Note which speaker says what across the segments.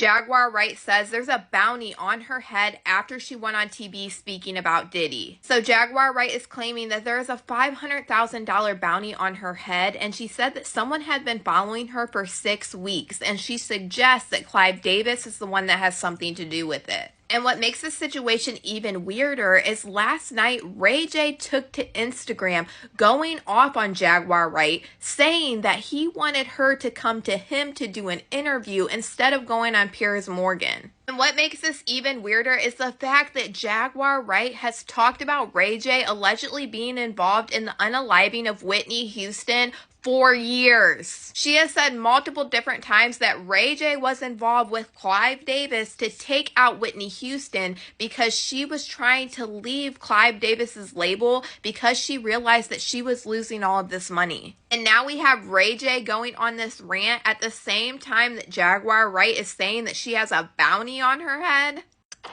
Speaker 1: Jaguar Wright says there's a bounty on her head after she went on TV speaking about Diddy. So Jaguar Wright is claiming that there is a $500,000 bounty on her head, and she said that someone had been following her for 6 weeks, and she suggests that Clive Davis is the one that has something to do with it. And what makes this situation even weirder is last night, Ray J took to Instagram going off on Jaguar Wright, saying that he wanted her to come to him to do an interview instead of going on Piers Morgan. And what makes this even weirder is the fact that Jaguar Wright has talked about Ray J allegedly being involved in the unaliving of Whitney Houston for years. She has said multiple different times that Ray J was involved with Clive Davis to take out Whitney Houston because she was trying to leave Clive Davis's label because she realized that she was losing all of this money. And now we have Ray J going on this rant at the same time that Jaguar Wright is saying that she has a bounty on her head.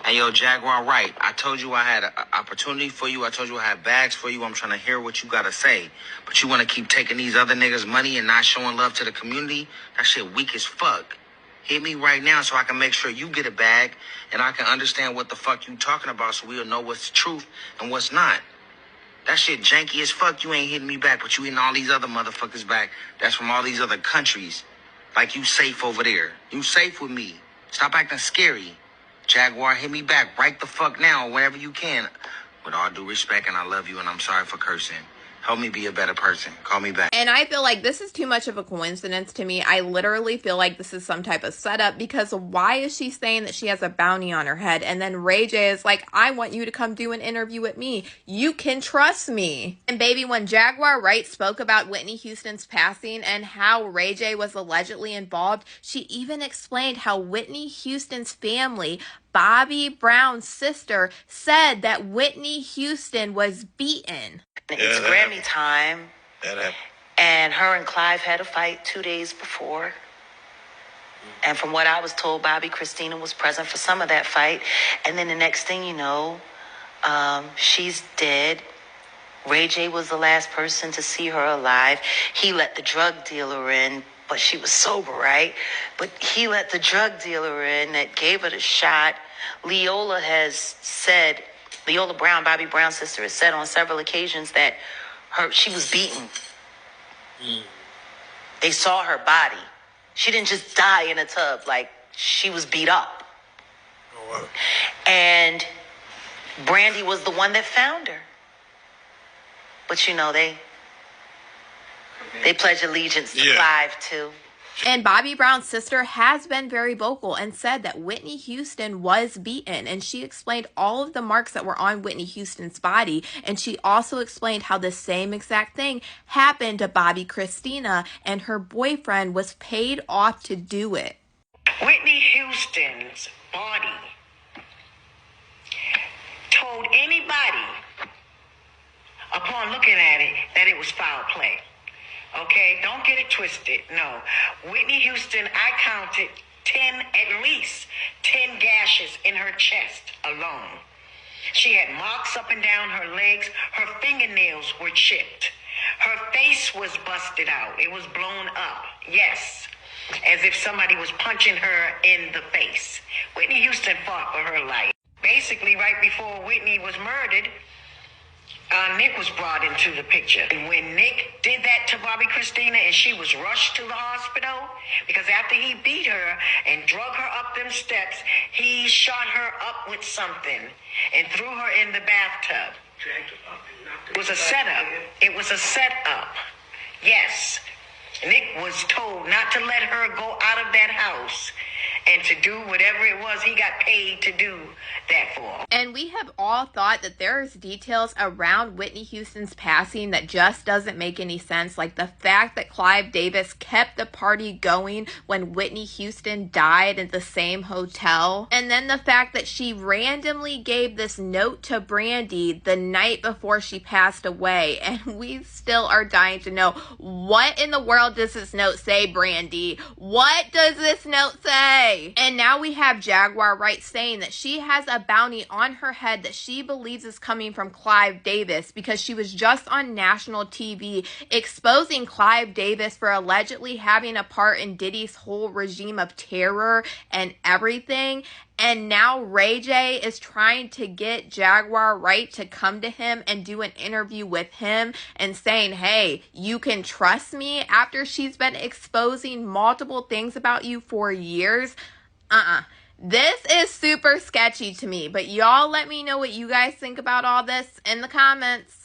Speaker 2: Hey, yo, Jaguar Wright, I told you I had an opportunity for you. I told you I had bags for you. I'm trying to hear what you got to say. But you want to keep taking these other niggas' money and not showing love to the community? That shit weak as fuck. Hit me right now so I can make sure you get a bag and I can understand what the fuck you talking about so we'll know what's the truth and what's not. That shit janky as fuck. You ain't hitting me back, but you hitting all these other motherfuckers back. That's from all these other countries. Like you safe over there. You safe with me. Stop acting scary. Jaguar, hit me back right the fuck now, whenever you can. With all due respect, and I love you, and I'm sorry for cursing. Help me be a better person. Call me back.
Speaker 1: And I feel like this is too much of a coincidence to me. I literally feel like this is some type of setup, because why is she saying that she has a bounty on her head? And then Ray J is like, I want you to come do an interview with me. You can trust me. And baby, when Jaguar Wright spoke about Whitney Houston's passing and how Ray J was allegedly involved, she even explained how Whitney Houston's family, Bobbi Brown's sister, said that Whitney Houston was beaten.
Speaker 3: It's Grammy time, and her and Clive had a fight 2 days before. And from what I was told, Christina was present for some of that fight. And then the next thing you know, she's dead. Ray J was the last person to see her alive. He let the drug dealer in, but she was sober, right? But he let the drug dealer in that gave her the shot. Leola Brown, Bobbi Brown's sister, has said on several occasions that she was beaten. They saw her body. She didn't just die in a tub. Like, she was beat up.
Speaker 4: Oh, wow.
Speaker 3: And Brandy was the one that found her. But you know, they pledge allegiance to Clive too.
Speaker 1: And Bobbi Brown's sister has been very vocal and said that Whitney Houston was beaten. And she explained all of the marks that were on Whitney Houston's body. And she also explained how the same exact thing happened to Bobbi Christina, and her boyfriend was paid off to do it.
Speaker 5: Whitney Houston's body told anybody upon looking at it that it was foul play. Okay, don't get it twisted. No. Whitney Houston, I counted at least 10 gashes in her chest alone. She had marks up and down her legs. Her fingernails were chipped. Her face was busted out. It was blown up. Yes, as if somebody was punching her in the face. Whitney Houston fought for her life. Basically, right before Whitney was murdered, Nick was brought into the picture. And when Nick did that to Bobbi Christina and she was rushed to the hospital, because after he beat her and drug her up them steps, he shot her up with something and threw her in the bathtub. It was a setup. It was a setup. Yes. Nick was told not to let her go out of that house and to do whatever it was he got paid to do that for.
Speaker 1: And we have all thought that there's details around Whitney Houston's passing that just doesn't make any sense. Like the fact that Clive Davis kept the party going when Whitney Houston died at the same hotel. And then the fact that she randomly gave this note to Brandy the night before she passed away. And we still are dying to know, what in the world does this note say, Brandy? What does this note say? day. And now we have Jaguar Wright saying that she has a bounty on her head that she believes is coming from Clive Davis because she was just on national TV exposing Clive Davis for allegedly having a part in Diddy's whole regime of terror and everything. And now Ray J is trying to get Jaguar Wright to come to him and do an interview with him and saying, hey, you can trust me after she's been exposing multiple things about you for years. This is super sketchy to me, but y'all let me know what you guys think about all this in the comments.